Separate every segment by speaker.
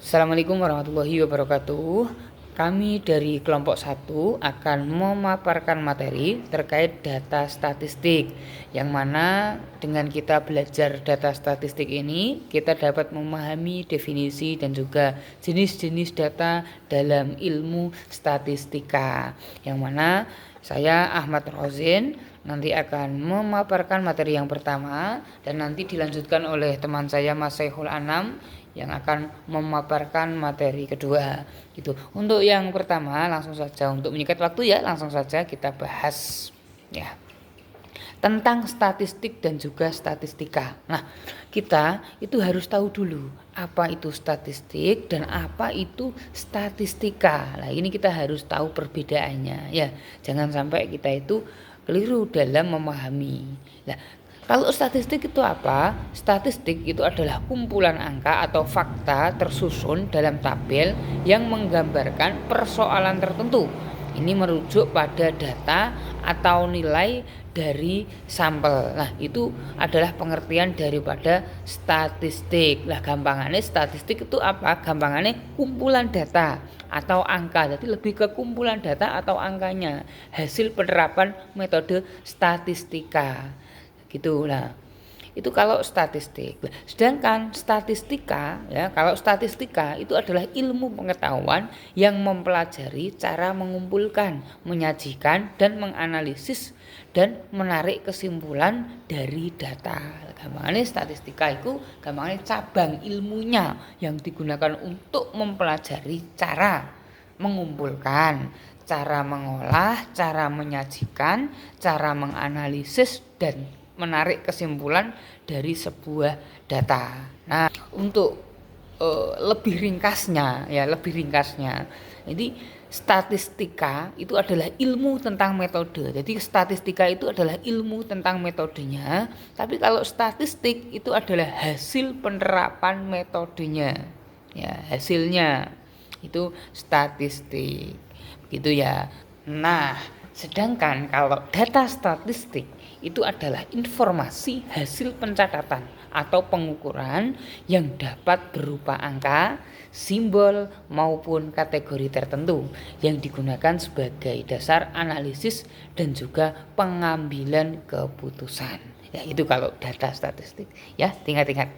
Speaker 1: Assalamualaikum warahmatullahi wabarakatuh. Kami dari kelompok 1 akan memaparkan materi terkait data statistik, yang mana dengan kita belajar data statistik ini kita dapat memahami definisi dan juga jenis-jenis data dalam ilmu statistika, yang mana saya Ahmad Rozin nanti akan memaparkan materi yang pertama dan nanti dilanjutkan oleh teman saya Mas Saiful Anam yang akan memaparkan materi kedua gitu. Untuk yang pertama langsung saja, untuk menyingkat waktu ya, langsung saja kita bahas ya tentang statistik dan juga statistika. Nah, kita itu harus tahu dulu apa itu statistik dan apa itu statistika. Nah, ini kita harus tahu perbedaannya ya. Jangan sampai kita itu keliru dalam memahami. Nah, kalau statistik itu apa? Statistik itu adalah kumpulan angka atau fakta tersusun dalam tabel yang menggambarkan persoalan tertentu. Ini merujuk pada data atau nilai dari sampel. Nah, itu adalah pengertian daripada statistik. Lah, gampangannya statistik itu apa? Gampangannya kumpulan data atau angka. Jadi lebih ke kumpulan data atau angkanya, hasil penerapan metode statistika. Gitu lah. Itu kalau statistik. Sedangkan statistika ya, kalau statistika itu adalah ilmu pengetahuan yang mempelajari cara mengumpulkan, menyajikan dan menganalisis dan menarik kesimpulan dari data. Gampangnya statistika itu gampangnya cabang ilmunya yang digunakan untuk mempelajari cara mengumpulkan, cara mengolah, cara menyajikan, cara menganalisis dan menarik kesimpulan dari sebuah data. Nah, untuk lebih ringkasnya, jadi statistika itu adalah ilmu tentang metode. Jadi statistika itu adalah ilmu tentang metodenya, tapi kalau statistik itu adalah hasil penerapan metodenya. Ya, hasilnya itu statistik. Gitu ya. Nah, sedangkan kalau data statistik itu adalah informasi hasil pencatatan atau pengukuran yang dapat berupa angka, simbol maupun kategori tertentu yang digunakan sebagai dasar analisis dan juga pengambilan keputusan. Ya, itu kalau data statistik. Ya, ingat-ingat.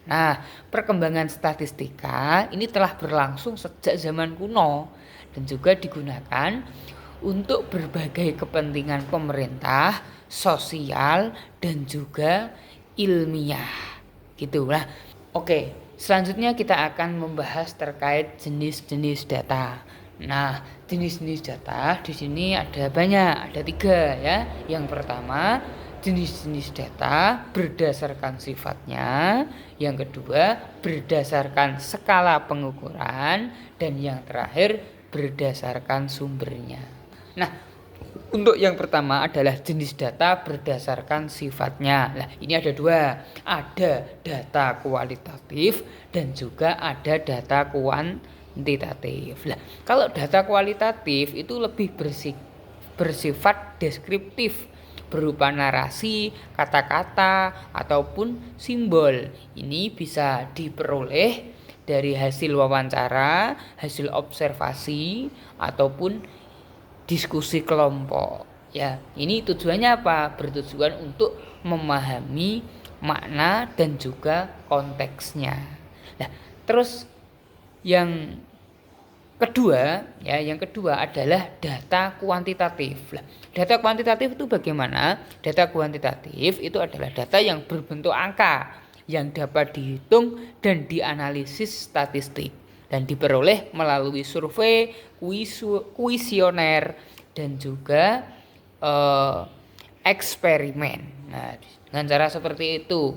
Speaker 1: Nah, perkembangan statistika ini telah berlangsung sejak zaman kuno dan juga digunakan untuk berbagai kepentingan pemerintah, sosial dan juga ilmiah. Gitulah. Oke, selanjutnya kita akan membahas terkait jenis-jenis data. Nah, jenis-jenis data di sini ada banyak, ada 3 ya. Yang pertama, jenis-jenis data berdasarkan sifatnya, yang kedua berdasarkan skala pengukuran, dan yang terakhir berdasarkan sumbernya. Nah, untuk yang pertama adalah jenis data berdasarkan sifatnya. Nah, ini ada 2. Ada data kualitatif dan juga ada data kuantitatif. Nah, kalau data kualitatif itu lebih bersifat deskriptif, berupa narasi, kata-kata ataupun simbol. Ini bisa diperoleh dari hasil wawancara, hasil observasi ataupun diskusi kelompok. Ya, ini tujuannya apa? Bertujuan untuk memahami makna dan juga konteksnya. Nah, terus yang kedua adalah data kuantitatif. Data kuantitatif itu bagaimana? Data kuantitatif itu adalah data yang berbentuk angka yang dapat dihitung dan dianalisis statistik dan diperoleh melalui survei, kuesioner dan juga eksperimen. Nah, dengan cara seperti itu,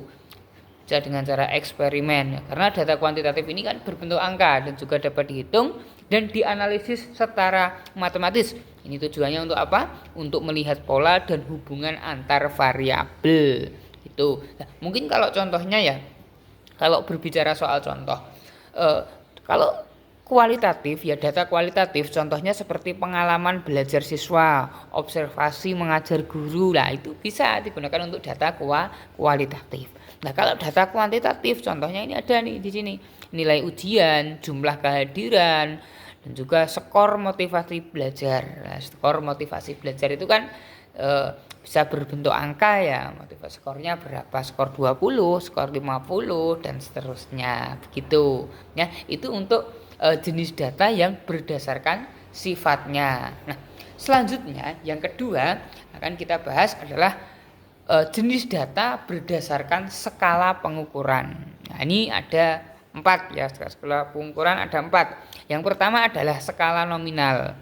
Speaker 1: dengan cara eksperimen, karena data kuantitatif ini kan berbentuk angka dan juga dapat dihitung dan dianalisis secara matematis. Ini tujuannya untuk apa? Untuk melihat pola dan hubungan antar variabel. Itu. Nah, mungkin kalau contohnya ya, kalau berbicara soal contoh, kalau kualitatif ya, data kualitatif contohnya seperti pengalaman belajar siswa, observasi mengajar guru. Lah, itu bisa digunakan untuk data kualitatif. Nah, kalau data kuantitatif contohnya ini ada nih di sini. Nilai ujian, jumlah kehadiran, dan juga skor motivasi belajar. Nah, skor motivasi belajar itu kan bisa berbentuk angka ya. Motivasi skornya berapa? Skor 20, skor 50 dan seterusnya. Begitu. Ya, itu untuk jenis data yang berdasarkan sifatnya. Nah, selanjutnya yang kedua akan kita bahas adalah jenis data berdasarkan skala pengukuran. Nah, ini ada 4 ya, skala pengukuran ada 4. Yang pertama adalah skala nominal.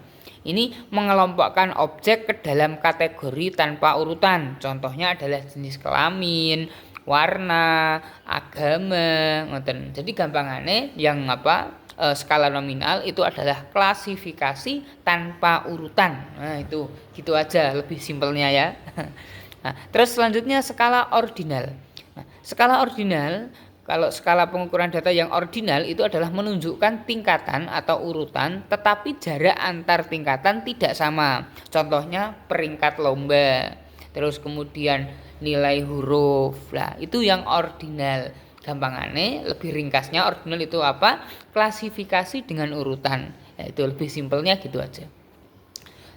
Speaker 1: Ini mengelompokkan objek ke dalam kategori tanpa urutan. Contohnya adalah jenis kelamin, warna, agama, ngoten. Jadi gampangannya yang skala nominal itu adalah klasifikasi tanpa urutan. Nah, itu gitu aja lebih simpelnya ya. Nah, terus selanjutnya skala ordinal. Nah, skala ordinal, kalau skala pengukuran data yang ordinal itu adalah menunjukkan tingkatan atau urutan, tetapi jarak antar tingkatan tidak sama. Contohnya peringkat lomba, terus kemudian nilai huruf. Nah, itu yang ordinal. Gampangannya, lebih ringkasnya ordinal itu apa? Klasifikasi dengan urutan. Ya, itu lebih simpelnya gitu aja.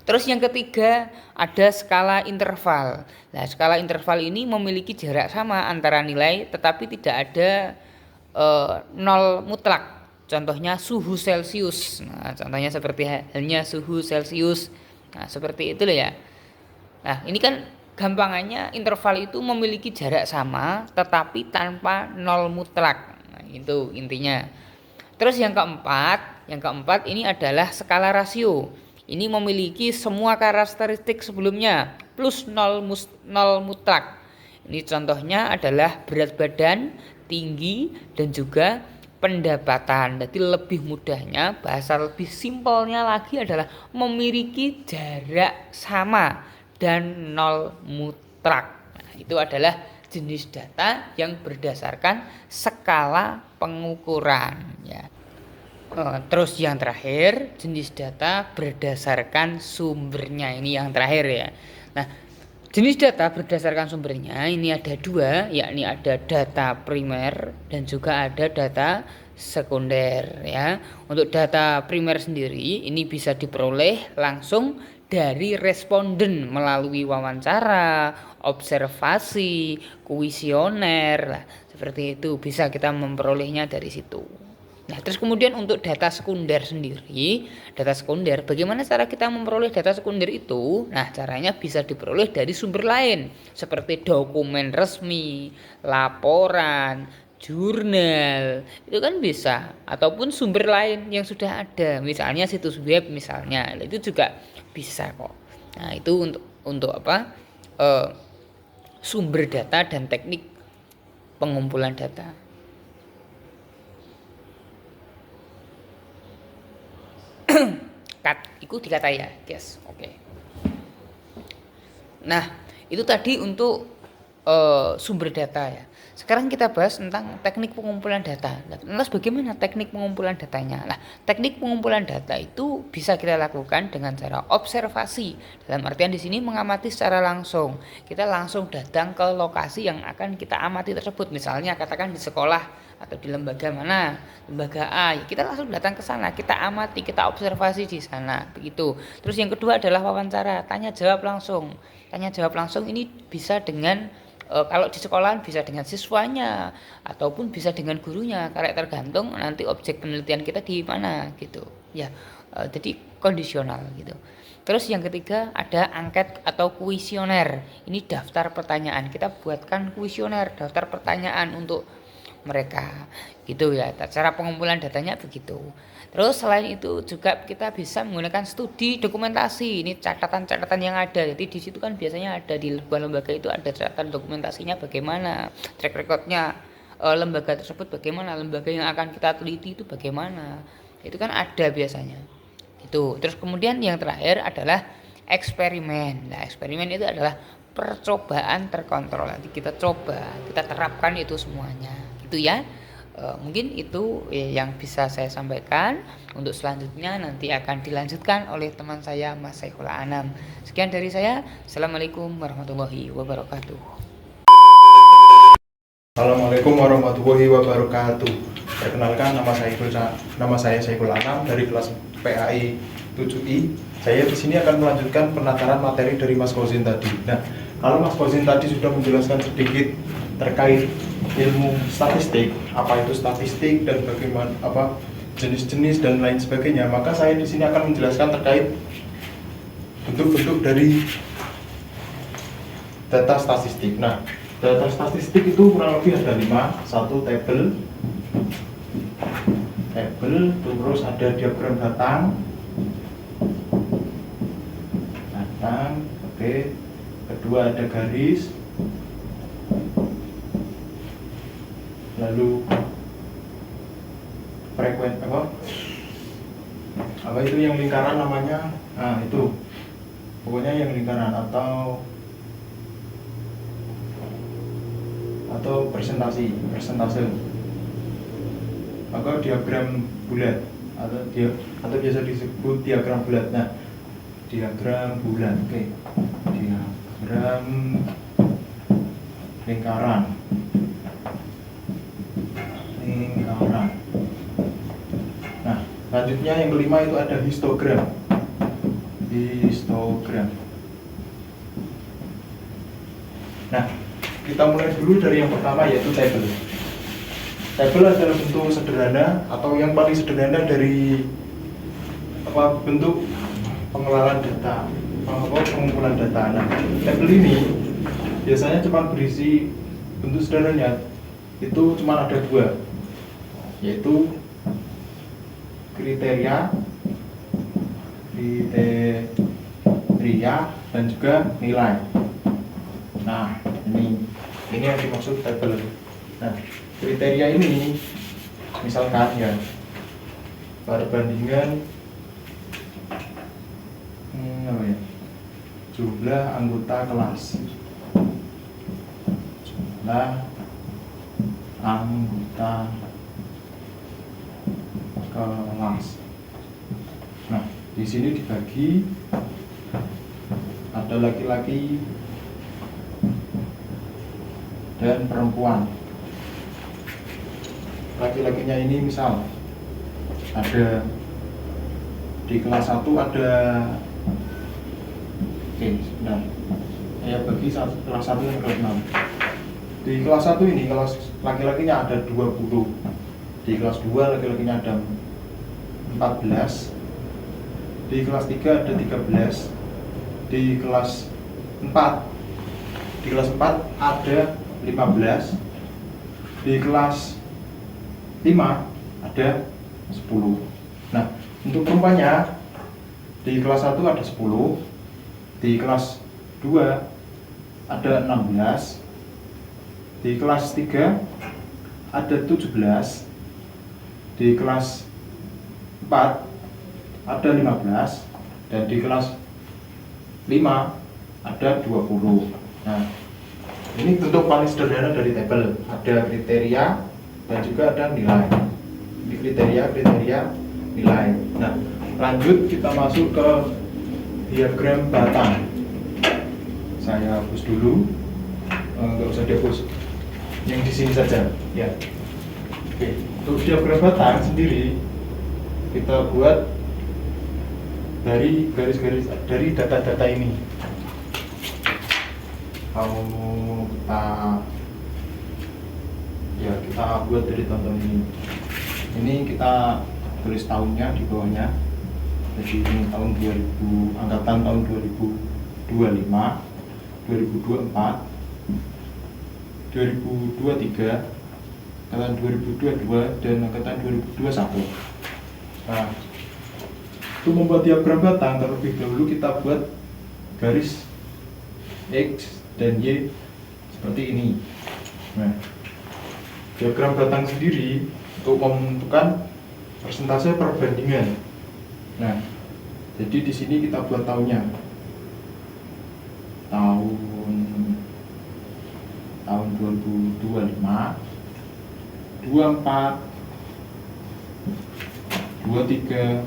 Speaker 1: Terus yang ketiga ada skala interval. Nah, skala interval ini memiliki jarak sama antara nilai tetapi tidak ada nol mutlak. Contohnya suhu Celcius. Nah, contohnya seperti halnya suhu Celcius. Nah, seperti itu loh ya. Nah, ini kan gampangannya interval itu memiliki jarak sama tetapi tanpa nol mutlak. Nah, itu intinya. Terus yang keempat ini adalah skala rasio. Ini memiliki semua karakteristik sebelumnya plus nol mutlak. Ini contohnya adalah berat badan, tinggi, dan juga pendapatan. Jadi lebih mudahnya, bahasa lebih simpelnya lagi adalah memiliki jarak sama dan nol mutlak. Nah, itu adalah jenis data yang berdasarkan skala pengukuran ya. Terus yang terakhir jenis data berdasarkan sumbernya, ini yang terakhir ya. Nah, jenis data berdasarkan sumbernya ini ada 2, yakni ada data primer dan juga ada data sekunder ya. Untuk data primer sendiri ini bisa diperoleh langsung dari responden melalui wawancara, observasi, kuesioner. Nah, seperti itu bisa kita memperolehnya dari situ. Nah, terus kemudian untuk data sekunder sendiri, data sekunder, bagaimana cara kita memperoleh data sekunder itu? Nah, caranya bisa diperoleh dari sumber lain, seperti dokumen resmi, laporan, jurnal, itu kan bisa, ataupun sumber lain yang sudah ada, misalnya situs web misalnya, itu juga bisa kok. Nah, itu untuk apa? Sumber data dan teknik pengumpulan data. Itu dikata ya, guys. Oke. Nah, itu tadi untuk sumber data ya. Sekarang kita bahas tentang teknik pengumpulan data. Lantas bagaimana teknik pengumpulan datanya? Nah, teknik pengumpulan data itu bisa kita lakukan dengan cara observasi. Dalam artian di sini mengamati secara langsung. Kita langsung datang ke lokasi yang akan kita amati tersebut. Misalnya katakan di sekolah atau di lembaga mana, lembaga A, kita langsung datang ke sana, kita amati, kita observasi di sana, begitu. Terus yang kedua adalah wawancara, tanya jawab langsung. Tanya jawab langsung ini bisa dengan kalau di sekolahan bisa dengan siswanya ataupun bisa dengan gurunya, karena tergantung nanti objek penelitian kita di mana gitu ya. Jadi kondisional gitu. Terus yang ketiga ada angket atau kuesioner. Ini daftar pertanyaan, kita buatkan kuesioner, daftar pertanyaan untuk mereka gitu ya. Cara pengumpulan datanya begitu. Terus selain itu juga kita bisa menggunakan studi dokumentasi. Ini catatan-catatan yang ada. Jadi di situ kan biasanya ada di sebuah lembaga itu ada catatan dokumentasinya bagaimana, track recordnya lembaga tersebut bagaimana, lembaga yang akan kita teliti itu bagaimana. Itu kan ada biasanya. Itu. Terus kemudian yang terakhir adalah eksperimen. Nah, eksperimen itu adalah percobaan terkontrol. Nanti kita coba, kita terapkan itu semuanya. Gitu ya. Mungkin itu yang bisa saya sampaikan. Untuk selanjutnya nanti akan dilanjutkan oleh teman saya Mas Saiful Anam. Sekian dari saya. Assalamualaikum warahmatullahi wabarakatuh.
Speaker 2: Assalamualaikum warahmatullahi wabarakatuh. Perkenalkan, nama saya Saiful Anam dari kelas PAI 7I. Saya di sini akan melanjutkan penataran materi dari Mas Fauzin tadi. Nah, kalau Mas Fauzin tadi sudah menjelaskan sedikit terkait ilmu statistik, apa itu statistik dan bagaimana jenis-jenis dan lain sebagainya, maka saya di sini akan menjelaskan terkait bentuk-bentuk dari data statistik. Nah, data statistik itu kurang lebih ada 5. Satu tabel, terus ada diagram batang, oke. Kedua ada garis, lalu apa itu yang lingkaran namanya, itu pokoknya yang lingkaran atau persentase, maka diagram bulat atau biasa disebut diagram bulat. Nah, diagram bulat, oke. Diagram lingkaran. Nah, selanjutnya yang kelima itu ada histogram. Nah, kita mulai dulu dari yang pertama, yaitu tabel. Tabel adalah bentuk sederhana atau yang paling sederhana dari bentuk pengelolaan data, pengumpulan data. Nah, tabel ini biasanya cuma berisi bentuk sederhananya itu cuma ada 2, yaitu kriteria dan juga nilai. Nah, ini yang dimaksud tabel. Nah, kriteria ini misalkan ya perbandingan jumlah anggota kelas. Nah, di sini dibagi, ada laki-laki dan perempuan. Laki-lakinya ini misal ada di kelas 1 ada, saya bagi kelas 1 dan kelas 6. Di kelas 1 ini kelas laki-lakinya ada 20. Di kelas 2 laki-lakinya ada 14. Di kelas 3 ada 13. Di kelas 4 ada 15. Di kelas 5 ada 10. Nah, untuk perempuannya di kelas 1 ada 10. Di kelas 2 ada 16. Di kelas 3 ada 17. Di kelas 4 ada 15. Dan di kelas 5 ada 20. Nah, ini bentuk paling sederhana dari tabel. Ada kriteria dan juga ada nilai. Di kriteria, nilai. Nah, lanjut kita masuk ke diagram batang. Saya hapus dulu, nggak usah dihapus, yang di sini saja ya. Oke, untuk diagram batang sendiri kita buat dari garis-garis dari data-data ini. Kalau kita buat dari tahun ini. Ini kita tulis tahunnya di bawahnya. Jadi ini tahun 2000, angkatan tahun 2025, 2024, 2023, angkatan 2022 dan angkatan 2021. Nah, untuk membuat diagram batang terlebih dahulu kita buat garis X dan Y seperti ini. Nah, diagram batang sendiri untuk menentukan persentase perbandingan. Nah, jadi di sini kita buat tahunnya. Tahun 2025, 24, 23,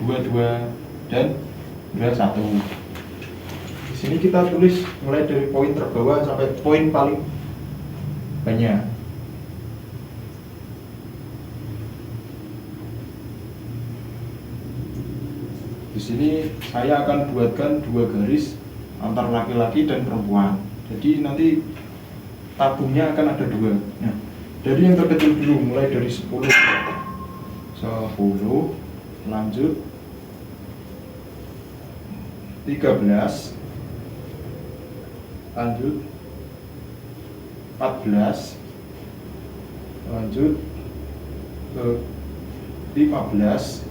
Speaker 2: 22 dan 21. Di sini kita tulis mulai dari poin terbawah sampai poin paling banyak. Di sini saya akan buatkan 2 garis antar laki-laki dan perempuan. Jadi nanti tabungnya akan ada 2. Nah, dari yang terkecil dulu, mulai dari 10, lanjut 13, lanjut 14, lanjut ke 15,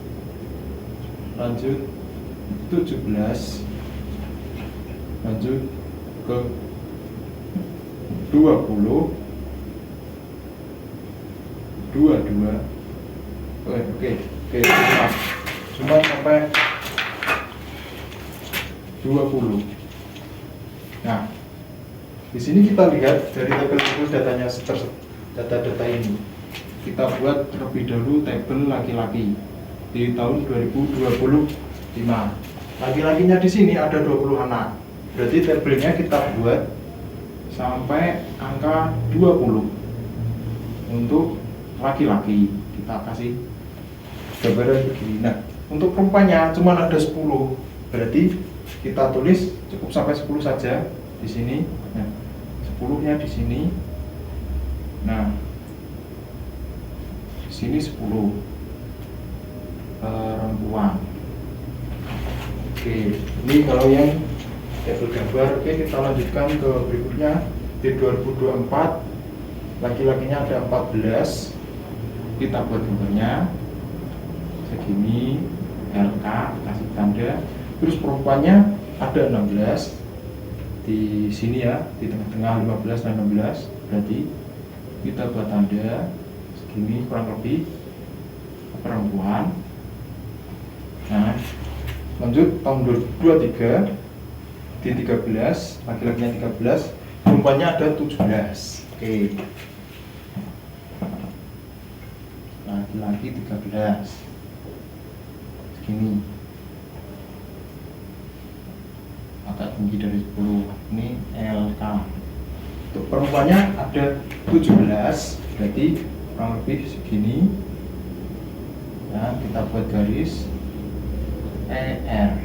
Speaker 2: lanjut 17, lanjut ke 20, 22. Oke, cuma sampai 20. Nah, di sini kita lihat dari tabel datanya data-data ini. Kita buat terlebih dahulu tabel laki-laki di tahun 2025. Laki-lakinya di sini ada 20 anak. Berarti tabelnya kita buat sampai angka 20 untuk laki-laki. Kita kasih gambaran begini. Nah, untuk perempuannya cuma ada 10. Berarti kita tulis cukup sampai 10 saja di sini. Nah, 10-nya di sini. Nah, di sini 10 perempuan. Oke, ini kalau yang tabel gambar. Oke, kita lanjutkan ke berikutnya. Di 2024 laki-lakinya ada 14. Kita buat gambarnya segini, LK kasih tanda. Terus perempuannya ada 16 di sini ya, di tengah-tengah 15 dan 16. Berarti kita buat tanda segini kurang lebih perempuan. Nah, lanjut tahun 2023 di 13, laki-lakinya 13, perempuannya ada 17. Oke, laki-laki 13 segini, agak tinggi dari 10. Ini LK. Untuk perempuannya ada 17, berarti kurang lebih segini. Nah, kita buat garis ER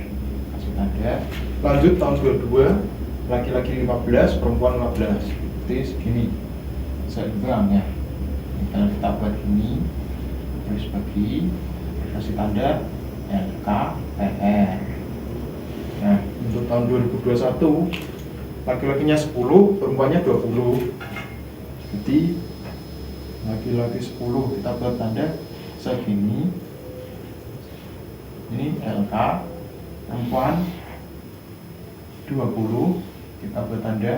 Speaker 2: kasih tanda. Lanjut tahun 22, laki-laki 15, perempuan 15, seperti segini seimbangnya. Kalau kita buat ini terus bagi, kasih tanda LK PR. Nah, untuk tahun 2021 laki-lakinya 10, perempuannya 20. Jadi laki-laki 10 kita buat tanda segini. Ini LK, perempuan 20, kita buat tanda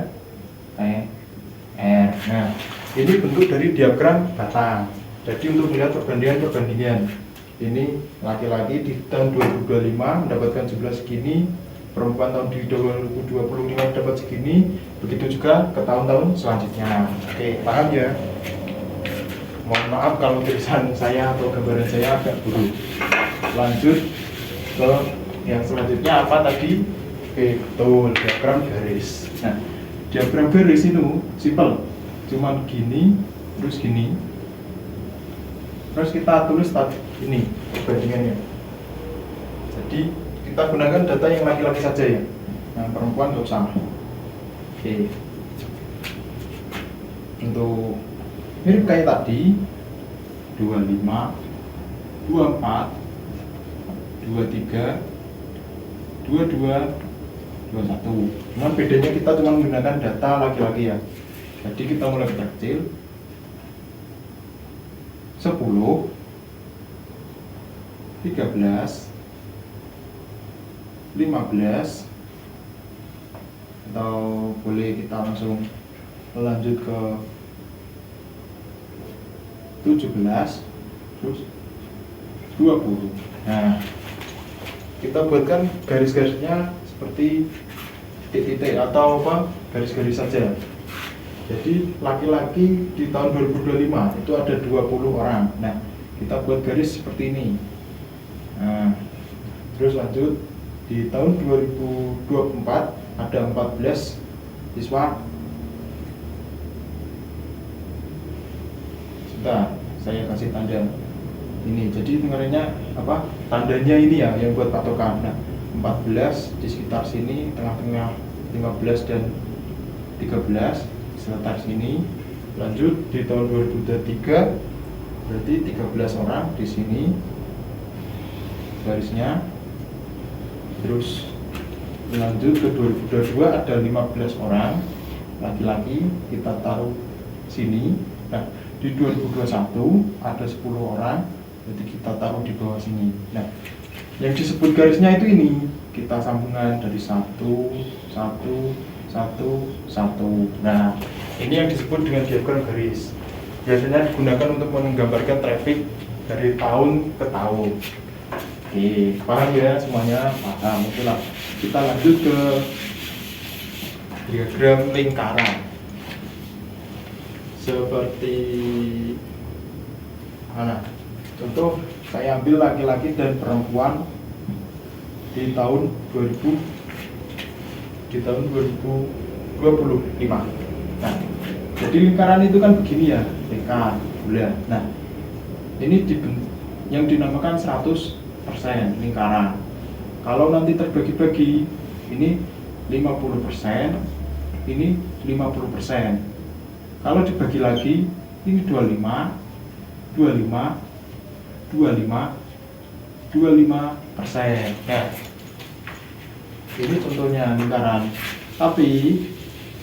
Speaker 2: PR. Nah, ini bentuk dari diagram batang. Jadi untuk melihat perbandingan, ini laki-laki di tahun 2025 mendapatkan jumlah segini, perempuan tahun di 2025 dapat segini, begitu juga ke tahun-tahun selanjutnya. Oke, paham ya? Mohon maaf kalau tulisan saya atau gambaran saya agak buruk. Lanjut ke yang selanjutnya apa tadi? Oke, betul, diagram garis. Nah, diagram garis ini simpel, cuman gini, terus gini, terus kita tulis tadi ini perbandingannya. Jadi kita gunakan data yang laki-laki saja ya, yang perempuan nggak usah. Oke, untuk mirip kayak tadi 25, 24, 23, 22, 21. Cuman bedanya kita cuma menggunakan data laki-laki ya. Jadi kita mulai kecil 10, 13, 15, atau boleh kita langsung lanjut ke 17, terus 20. Nah, kita buatkan garis-garisnya seperti titik-titik atau apa, garis-garis saja. Jadi laki-laki di tahun 2025 itu ada 20 orang. Nah, kita buat garis seperti ini. Nah, terus lanjut di tahun 2024 ada 14 siswa Sebentar, saya kasih tanda ini. Jadi dengarnya apa? Tandanya ini ya yang buat patokan. Nah, 14 di sekitar sini, tengah-tengah 15 dan 13 sekitar sini. Lanjut di tahun 2023 berarti 13 orang di sini garisnya. Terus lanjut ke 2022 ada 15 orang laki-laki, kita taruh sini. Nah, di 2021 ada 10 orang, jadi kita taruh di bawah sini. Nah, yang disebut garisnya itu ini, kita sambungan dari 1, 1, 1, 1. Nah, ini yang disebut dengan diagram garis. Biasanya digunakan untuk menggambarkan traffic dari tahun ke tahun. Oke, paham ya semuanya? Paham, itulah. Kita lanjut ke diagram lingkaran. Seperti mana? Contoh, saya ambil laki-laki dan perempuan di tahun 2025. Nah, jadi lingkaran itu kan begini ya, lingkar bulan. Nah, ini yang dinamakan 100% lingkaran. Kalau nanti terbagi-bagi, ini 50%, ini 50%. Kalau dibagi lagi, ini 25, 25, 25, 25%. Nah, ini contohnya lingkaran. Tapi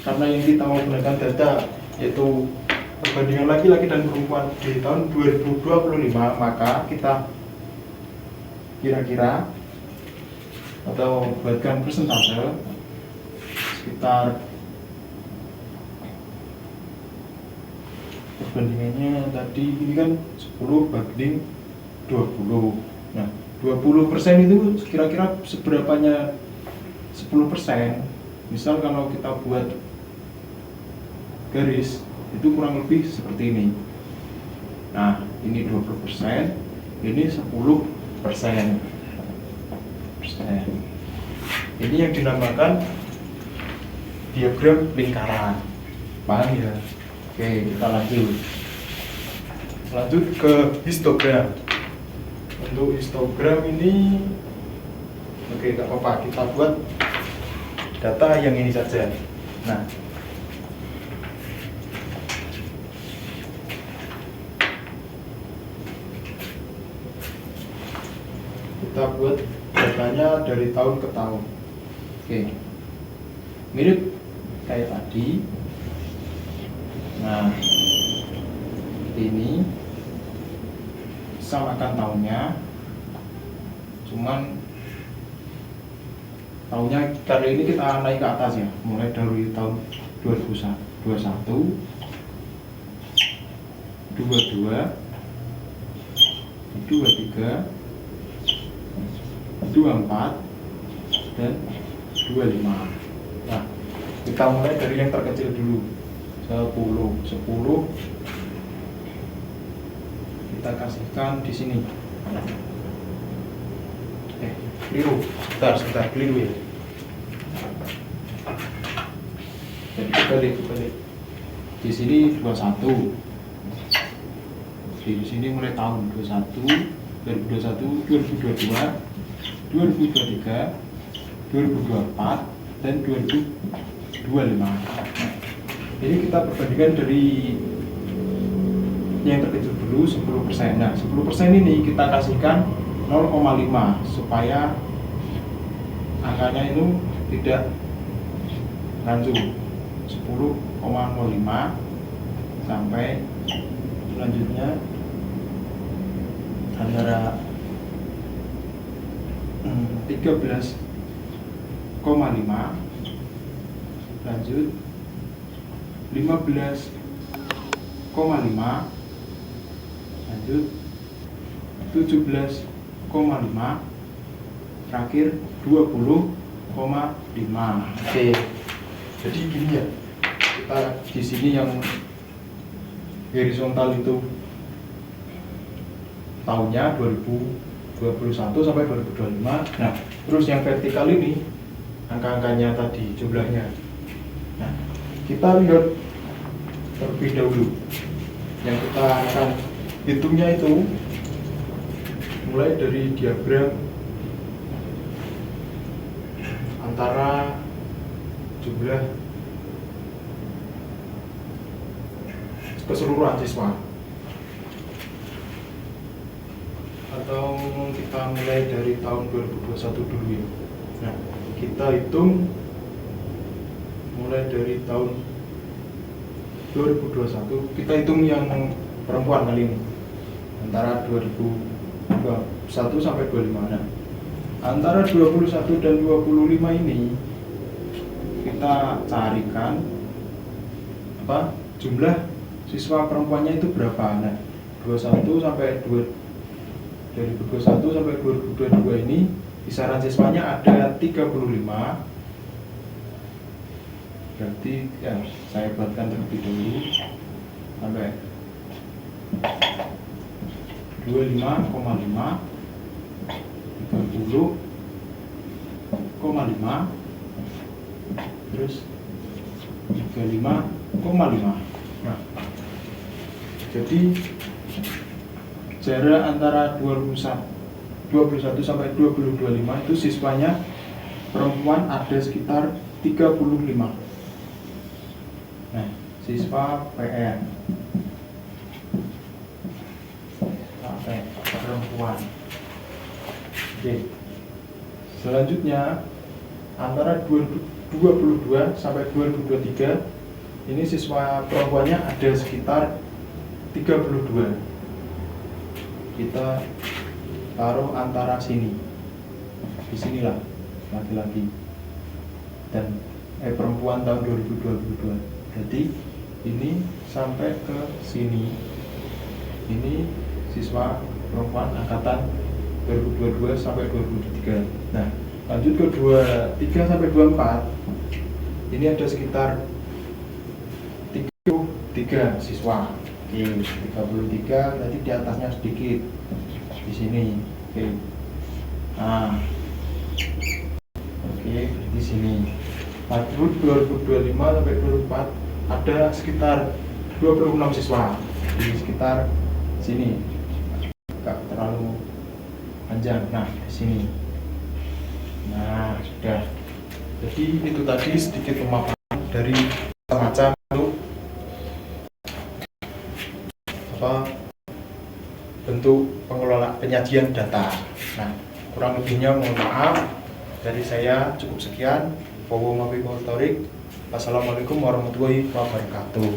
Speaker 2: karena yang kita mau gunakan data yaitu perbandingan laki-laki dan perempuan di tahun 2025, maka kita kira-kira atau buatkan persentase sekitar perbandingannya tadi ini kan 10 banding 20. Nah, 20% itu kira-kira seberapanya 10%. Misal kalau kita buat garis itu kurang lebih seperti ini. Nah, ini 20%, ini 10%. Ini yang dinamakan diagram lingkaran. Paham ya? Oke, kita lanjut ke histogram. Untuk histogram ini oke, gak apa-apa, kita buat data yang ini saja. Nah, kita buat datanya dari tahun ke tahun. Oke, mirip kayak tadi. Nah, ini samakan tahunnya, cuman tahunnya kali ini kita naik ke atas ya, mulai dari tahun 2021, 22, 23, 24, dan 25. Nah, kita mulai dari yang terkecil dulu, 10. Kita kasihkan di sini. Keliru. Sebentar, keliru ya. Jadi kebalik. Di sini 21. Di sini mulai tahun 2021, 2022, 2023, 2024, dan 2025. Ini kita perbandingan dari yang terkecil dulu 10%. Nah, 10% ini kita kasihkan 0,5 supaya angkanya itu tidak langsung 10,05 sampai selanjutnya antara 13,5 lanjut 15,5 lanjut 17,5 terakhir 20,5. Oke. Jadi gini ya. Kita di sini yang horizontal itu tahunnya 2021 sampai 2025. Nah, terus yang vertikal ini angka-angkanya tadi jumlahnya. Nah, kita lihat terlebih dahulu yang kita akan hitungnya itu mulai dari diagram antara jumlah keseluruhan siswa, atau kita mulai dari tahun 2021 dulu ya. Nah, kita hitung mulai dari tahun 2021, kita hitung yang perempuan kali ini antara 2021 sampai 25. Nah, antara 21 dan 25 ini kita carikan apa jumlah siswa perempuannya itu berapa. Nah, 21 sampai 2021 sampai 2022 ini kisaran siswanya ada 35. Berarti ya saya buatkan terlebih dahulu sampai 25,5, 30,5, terus 35,5. Nah, jadi jarak antara 21 sampai 2025 itu siswanya perempuan ada sekitar 35. Nah, siswa PN sampai perempuan. Oke. Selanjutnya antara 2022 sampai 2023 ini siswa perempuannya ada sekitar 32. Kita taruh antara sini, di sinilah laki-laki dan perempuan tahun 2022. Jadi ini sampai ke sini, ini siswa perempuan angkatan 2022 sampai 2023. Nah, lanjut ke 23 sampai 24, ini ada sekitar 33 siswa. Oke, 33, nanti di atasnya sedikit di sini. Oke. Nah, oke, di sini. Lanjut 2025 sampai 2024 ada sekitar 26 siswa di sekitar sini. Enggak terlalu panjang. Nah, di sini. Nah, sudah. Jadi itu tadi sedikit pemaparan dari semacam bentuk pengelola penyajian data. Nah, kurang lebihnya mohon maaf. Dari saya cukup sekian. Wassalamualaikum warahmatullahi wabarakatuh.